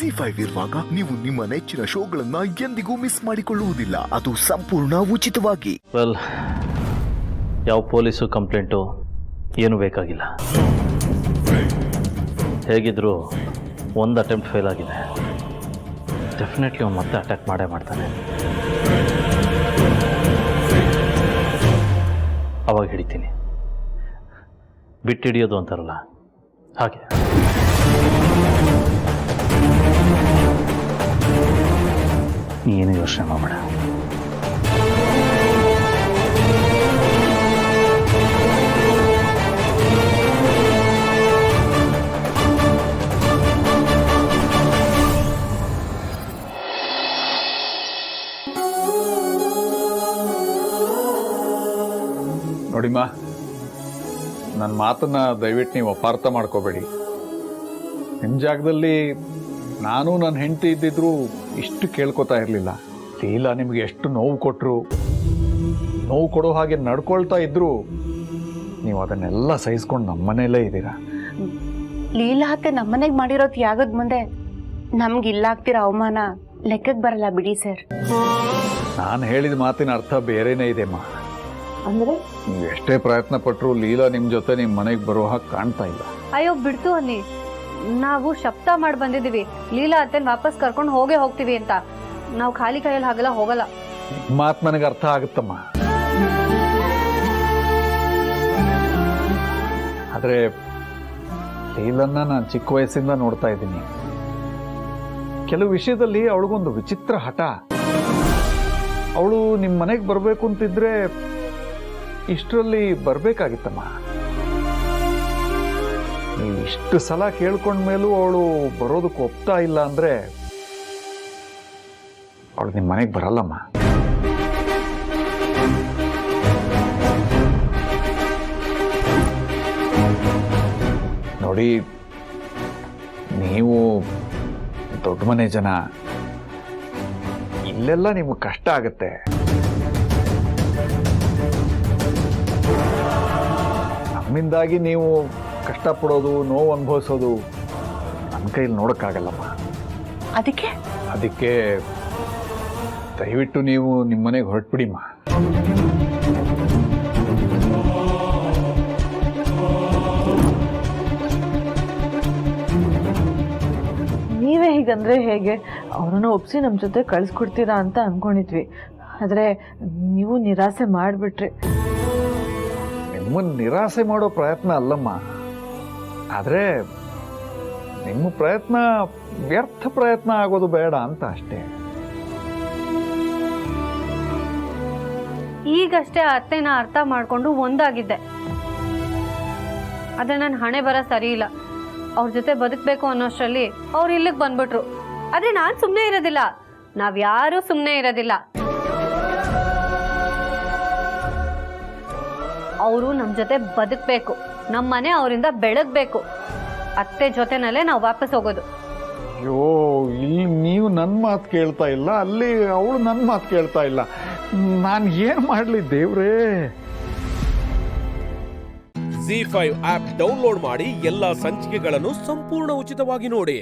ZEE5 ಇರುವಾಗ ನೀವು ನಿಮ್ಮ ನೆಚ್ಚಿನ ಶೋಗಳನ್ನ ಎಂದಿಗೂ ಮಿಸ್ ಮಾಡಿಕೊಳ್ಳುವುದಿಲ್ಲ. ಅದು ಸಂಪೂರ್ಣ ಉಚಿತವಾಗಿ. ವೆಲ್, ಯಾವ ಪೊಲೀಸು ಕಂಪ್ಲೇಂಟು ಏನು ಬೇಕಾಗಿಲ್ಲ. ಹೇಗಿದ್ರು ಒಂದು ಅಟೆಂಪ್ಟ್ ಫೇಲ್ ಆಗಿದೆ. ಡೆಫಿನೆಟ್ಲಿ ಅವ್ನು ಮತ್ತೆ ಅಟ್ಯಾಕ್ ಮಾಡೇ ಮಾಡ್ತಾನೆ. ಅವಾಗ ಹಿಡಿತೀನಿ. ಬಿಟ್ಟಿಡಿಯೋದು ಅಂತಾರಲ್ಲ ಹಾಗೆ. ಏನು ಯೋಚನೆ ಮಾಡಬೇಡ. ನೋಡಿಮ್ಮ, ನನ್ನ ಮಾತನ್ನ ದಯವಿಟ್ಟು ನೀವು ಅಪಾರ್ಥ ಮಾಡ್ಕೋಬೇಡಿ. ನಿಮ್ಮ ಜಾಗದಲ್ಲಿ ನಾನು ನನ್ನ ಹೆಂಡತಿ ಇದ್ದಿದ್ರು ಇಷ್ಟು ಕೇಳ್ಕೊತಾ ಇರಲಿಲ್ಲ. ಲೀಲಾ ನಿಮಗೆ ಎಷ್ಟು ನೋವು ಕೊಟ್ಟರು, ನೋವು ಕೊಡೋ ಹಾಗೆ ನಡ್ಕೊಳ್ತಾ ಇದ್ರು ನೀವು ಅದನ್ನೆಲ್ಲ ಸಹಿಸ್ಕೊಂಡು ನಮ್ಮನೇಲೇ ಇದ್ದೀರಾ. ಲೀಲಾ ಅತ್ತೆ ನಮ್ಮನೆಗೆ ಮಾಡಿರೋ ತ್ಯಾಗದ ಮುಂದೆ ನಮ್ಗಿಲ್ಲಾಗ್ತಿರೋ ಅವಮಾನ ಲೆಕ್ಕಕ್ಕೆ ಬರಲ್ಲ ಬಿಡಿ ಸರ್. ನಾನು ಹೇಳಿದ ಮಾತಿನ ಅರ್ಥ ಬೇರೆನೇ ಇದೆಮ್ಮ. ಅಂದ್ರೆ ನೀವು ಎಷ್ಟೇ ಪ್ರಯತ್ನ ಪಟ್ಟರು ಲೀಲಾ ನಿಮ್ಮ ಜೊತೆ ನಿಮ್ಮ ಮನೆಗೆ ಬರೋ ಹಾಗೆ ಕಾಣ್ತಾ ಇಲ್ಲ. ಅಯ್ಯೋ ಬಿಡ್ತು ಅಲ್ಲಿ. ನಾವು ಶಬ್ದ ಮಾಡಿ ಬಂದಿದ್ದೀವಿ ಲೀಲಾ ಅತ್ತೆನ್ ವಾಪಸ್ ಕರ್ಕೊಂಡು ಹೋಗ್ತೀವಿ ಅಂತ. ನಾವು ಖಾಲಿ ಕೈಯಲ್ಲಿ ಹಾಗೆಲ್ಲ ಹೋಗಲ್ಲ. ಮಾತು ನನಗೆ ಅರ್ಥ ಆಗುತ್ತಮ್ಮ. ಆದರೆ ಲೀಲನ್ನ ನಾನು ಚಿಕ್ಕ ವಯಸ್ಸಿಂದ ನೋಡ್ತಾ ಇದ್ದೀನಿ. ಕೆಲವು ವಿಷಯದಲ್ಲಿ ಅವಳಿಗೊಂದು ವಿಚಿತ್ರ ಹಠ. ಅವಳು ನಿಮ್ಮ ಮನೆಗೆ ಬರಬೇಕು ಅಂತಿದ್ರೆ ಇಷ್ಟರಲ್ಲಿ ಬರಬೇಕಾಗಿತ್ತಮ್ಮ. ನೀವು ಇಷ್ಟು ಸಲ ಕೇಳ್ಕೊಂಡ್ಮೇಲೂ ಅವಳು ಬರೋದಕ್ಕೆ ಒಪ್ತಾ ಇಲ್ಲ ಅಂದ್ರೆ ಅವಳು ನಿಮ್ಮ ಮನೆಗೆ ಬರಲ್ಲಮ್ಮ. ನೋಡಿ, ನೀವು ದೊಡ್ಡ ಮನೆ ಜನ, ಇಲ್ಲೆಲ್ಲ ನಿಮಗೆ ಕಷ್ಟ ಆಗತ್ತೆ. ನಮ್ಮಿಂದಾಗಿ ನೀವು ಕಷ್ಟಪಡೋದು, ನೋವು ಅನುಭವಿಸೋದು ನನ್ನ ಕೈಯಲ್ಲಿ ನೋಡೋಕ್ಕಾಗಲ್ಲಮ್ಮ. ಅದಕ್ಕೆ ದಯವಿಟ್ಟು ನೀವು ನಿಮ್ಮ ಮನೆಗೆ ಹೊರಟ್ಬಿಡಿಮ್ಮ. ನೀವೇ ಹೀಗಂದ್ರೆ ಹೇಗೆ? ಅವರನ್ನು ಒಪ್ಸಿ ನಮ್ಮ ಜೊತೆ ಕಳಿಸ್ಕೊಡ್ತೀರಾ ಅಂತ ಅಂದ್ಕೊಂಡಿದ್ವಿ. ಆದರೆ ನೀವು ನಿರಾಸೆ ಮಾಡಿಬಿಟ್ರಿ. ನಿಮ್ಮನ್ನು ನಿರಾಸೆ ಮಾಡೋ ಪ್ರಯತ್ನ ಅಲ್ಲಮ್ಮ. ಆದರೆ ನಿಮ್ಮ ಪ್ರಯತ್ನ ವ್ಯರ್ಥ ಪ್ರಯತ್ನ ಆಗೋದು ಬೇಡ ಅಂತ ಅಷ್ಟೇ. ಈಗಷ್ಟೇ ಅತ್ತೆನ ಅರ್ಥ ಮಾಡ್ಕೊಂಡು ಒಂದಾಗಿದ್ದೆ. ಆದ್ರೆ ನನ್ನ ಹಣೆ ಬರ ಸರಿ ಇಲ್ಲ. ಅವ್ರ ಜೊತೆ ಬದುಕಬೇಕು ಅನ್ನೋಷ್ಟರಲ್ಲಿ ಅವ್ರು ಇಲ್ಲಿಗೆ ಬಂದ್ಬಿಟ್ರು. ಆದ್ರೆ ನಾನ್ ಸುಮ್ಮನೆ ಇರೋದಿಲ್ಲ. ನಾವ್ಯಾರೂ ಸುಮ್ಮನೆ ಇರೋದಿಲ್ಲ. ಅವರು ನಮ್ಮ ಜೊತೆ ಬದುಕಬೇಕು. ನಮ್ಮ ಮನೆ ಅವರಿಂದ ಬೆಳಗ್ಬೇಕು. ಅತ್ತೆ ಜೊತೆನಲ್ಲೇ ನಾವು ವಾಪಸ್ ಹೋಗೋದು. ಅಯ್ಯೋ, ಇಲ್ಲಿ ನೀವು ನನ್ನ ಮಾತು ಕೇಳ್ತಾ ಇಲ್ಲ, ಅಲ್ಲಿ ಅವಳು ನನ್ನ ಮಾತು ಕೇಳ್ತಾ ಇಲ್ಲ. ನಾನು ಏನು ಮಾಡಲಿ ದೇವ್ರೇ? ZEE5 ಆಪ್ ಡೌನ್ಲೋಡ್ ಮಾಡಿ ಎಲ್ಲಾ ಸಂಚಿಕೆಗಳನ್ನು ಸಂಪೂರ್ಣ ಉಚಿತವಾಗಿ ನೋಡಿ.